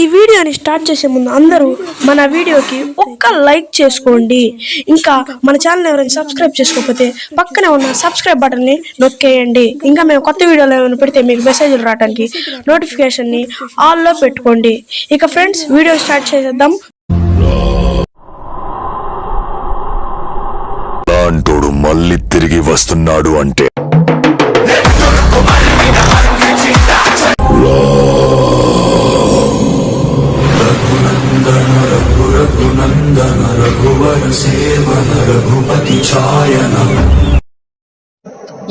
ఈ వీడియోని స్టార్ట్ చేసే ముందు అందరూ మన వీడియోకి ఒక్క లైక్ చేసుకోండి. ఇంకా మన ఛానల్ ఎవరైనా సబ్స్క్రైబ్ చేసుకోకపోతే పక్కనే ఉన్న సబ్స్క్రైబ్ బటన్ని నొక్కేయండి. ఇంకా మేము కొత్త వీడియోలు ఏమైనా పెడితే మీకు మెసేజ్లు రావడానికి నోటిఫికేషన్ని ఆల్లో పెట్టుకోండి. ఇక ఫ్రెండ్స్, వీడియో స్టార్ట్ చేసేద్దాం. లాంటోడు మళ్ళీ తిరిగి వస్తున్నాడు అంటే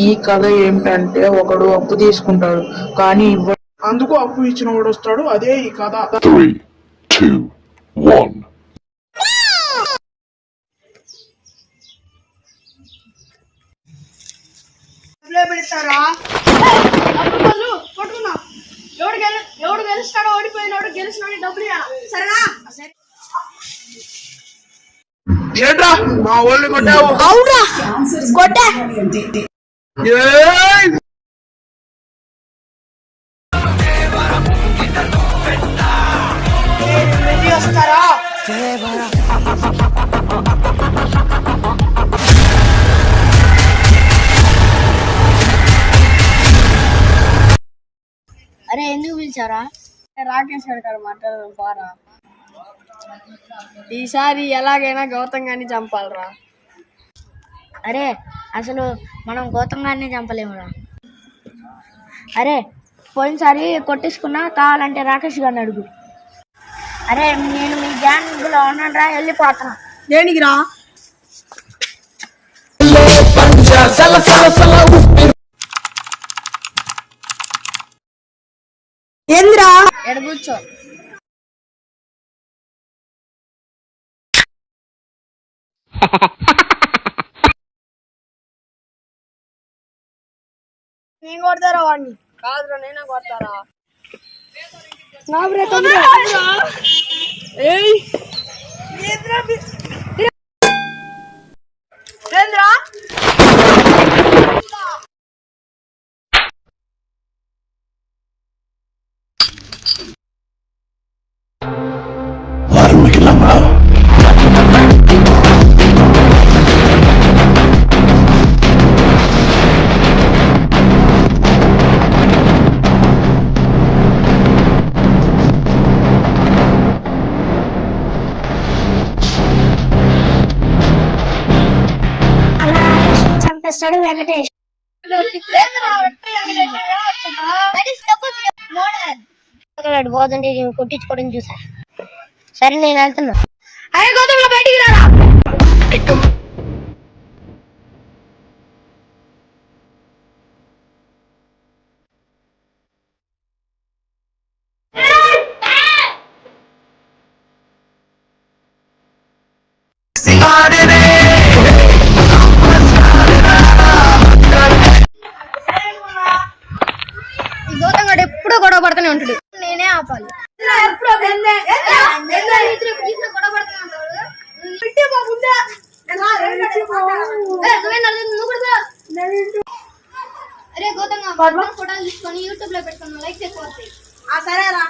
ఈ కథ ఏమిటంటే ఒకడు అప్పు తీసుకుంటాడు కానీ అందుకు అప్పు ఇచ్చిన వాడు వస్తాడు. అదే ఈ కథ. 3, 2, 1. ఎవడు గెలుస్తాడో ఓడిపోయినాడు, గెలిచినాడు డబ్బులు సరేనా? ఏంట్రా మా వాళ్ళు కొట్టావు? అవునా కొట్టా. వస్తారా? అరే ఎందుకు పిలిచారా? రాకేష్ గారు మాట్లాడదాం పారా. ఈసారి ఎలాగైనా గౌతమ్ గారిని చంపాలరా. అరే అసలు మనం గౌతమ్ గారిని చంపలేమురా. అరే పోయినసారి కొట్టేసుకున్నా, కావాలంటే రాకేష్ గారిని అడుగు. అరే నేను మీ గ్యాంగ్లో ఉన్నారా, వెళ్ళిపోతున్నా. దేనికి రా? ఏంద్రా ఎడ కూర్చో. నేను కొడతారా వాడిని? కాదురా, నేనే కొడతారా. చంపేస్తాడు వెంకటేష్. పోతుంటే కొట్టించుకోవడం చూసా. సరే నేను వెళ్తున్నా. అరే గౌతమ్ బయటికి రారా. గౌతమ్ గారు ఎప్పుడూ గొడవ పడుతూనే ఉంటాడు. నేనే ఆపాలి. అరే గౌతమ్ ఫోటోలు తీసుకొని యూట్యూబ్ లో పెట్టుకున్నా, లైక్స్ ఎక్కువ వస్తాయి. సరేరా,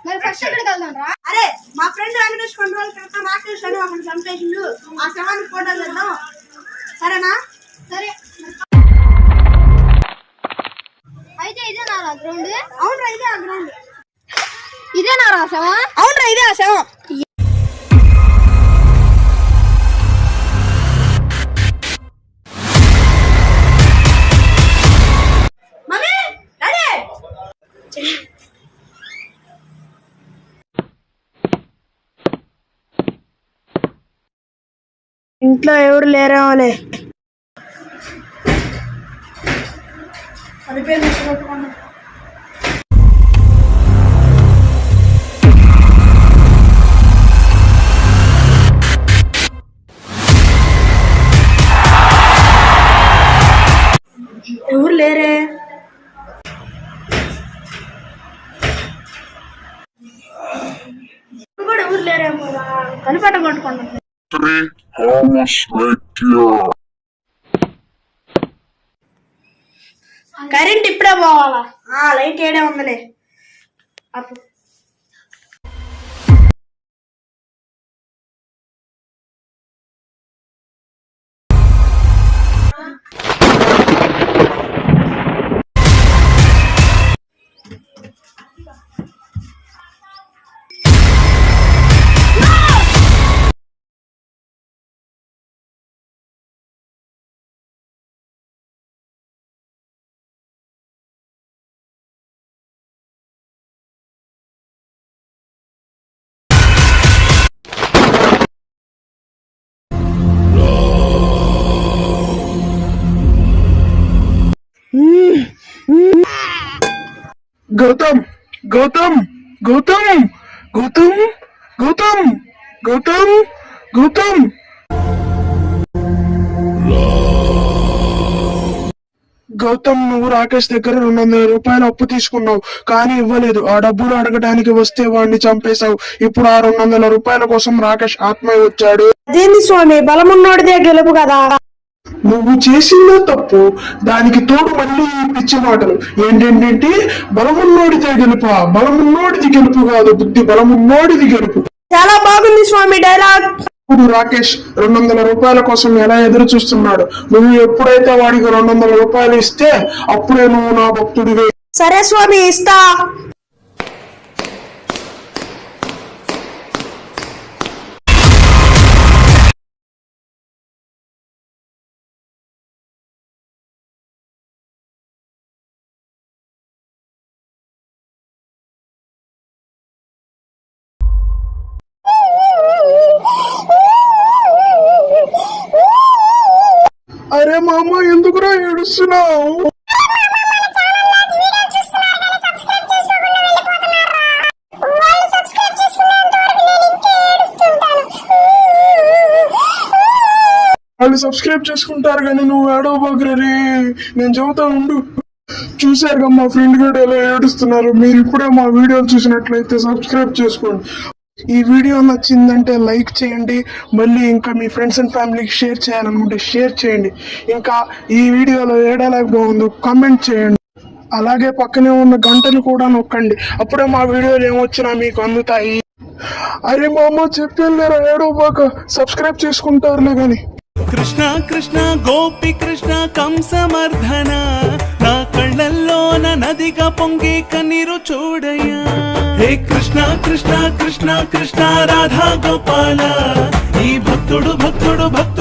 మరి ఫస్ట్ ఎక్కడికి వెళ్దాం రా? అరే మా ఫ్రెండ్ వెంకటేష్ కొన్ని రోజుల క్రితం రాకేష్ అని ఒకటి చంపేసిండు. ఆ శవాన్ని ఫోటోలు తెద్దాం, సరేనా? సరే అయితే ఇదే నా గ్రౌండ్. అవునరా, ఇదే ఆ గ్రౌండ్. ఇదే నా రాసావా? అవునరా, ఇదే ఆ శవం. ఇంట్లో ఎవరు లేరేమోలే. ఎవరు లేరే. కూడా ఎవరు లేరేమో, కలిపట కొట్టుకుంటున్నారు. కరెంట్ ఇప్పుడే పోవాలా? లైట్ ఏడే ఉందిలే. అప్పుడు గౌతమ్ గౌతమ్ గౌతమ్ గౌతమ్ గౌతమ్ గౌతమ్ గౌతమ్ గౌతమ్, నువ్వు రాకేష్ దగ్గర 200 రూపాయలు అప్పు తీసుకున్నావు, కానీ ఇవ్వలేదు. ఆ డబ్బులు అడగడానికి వస్తే వాడిని చంపేశావు. ఇప్పుడు ఆ 200 రూపాయల కోసం రాకేష్ ఆత్మయ్య వచ్చాడు. అదేంది స్వామి, బలమున్నోడిదే గెలుపు కదా. నువ్వు చేసిన తప్పు, దానికి తోడు మళ్ళీ ఈ పిచ్చి మాటలు ఏంటంటే బలమున్నోడితే గెలుపా? బలమున్నోడిది గెలుపు కాదు, బుద్ధి బలమున్నోడిది గెలుపు. చాలా బాగుంది స్వామి డైలాగ్. ఇప్పుడు రాకేష్ 200 రూపాయల కోసం ఎలా ఎదురు చూస్తున్నాడు. నువ్వు ఎప్పుడైతే వాడికి 200 రూపాయలు ఇస్తే అప్పుడే నువ్వు నా భక్తుడివి. సరే స్వామి, ఇస్తా. అరే మామ, ఎందుకురా ఏడుస్తున్నావు? వాళ్ళు సబ్స్క్రైబ్ చేసుకుంటారు కానీ నువ్వు ఏడవబోగరే. నేను చెబుతా ఉండు. చూసారుగా మా ఫ్రెండ్ కూడా ఎలా ఏడుస్తున్నారు. మీరు ఇప్పుడే మా వీడియోలు చూసినట్లయితే సబ్స్క్రైబ్ చేసుకోండి. ఈ వీడియో నచ్చిందంటే లైక్ చేయండి. మళ్ళీ ఇంకా మీ ఫ్రెండ్స్ అండ్ ఫ్యామిలీకి షేర్ చేయాలనుకుంటే షేర్ చేయండి. ఇంకా ఈ వీడియోలో ఏ డైలాగ్ బాగుందో కామెంట్ చేయండి. అలాగే పక్కనే ఉన్న గంటను కూడా నొక్కండి. అప్పుడే మా వీడియోలు ఏమొచ్చినా మీకు అందుతాయి. అరే మామ, చెప్పేళ్ళారా, ఏడవబాక, సబ్స్క్రైబ్ చేసుకుంటారులే గాని. కృష్ణ కృష్ణ గోపి కృష్ణ కంసమర్ధన, నా కళ్ళల్లోన నదిగా పొంగే కన్నీరు చూడయ్యా. హే కృష్ణ కృష్ణ కృష్ణ కృష్ణ రాధా గోపాల, ఈ భక్తుడు భక్తుడు భక్తుడు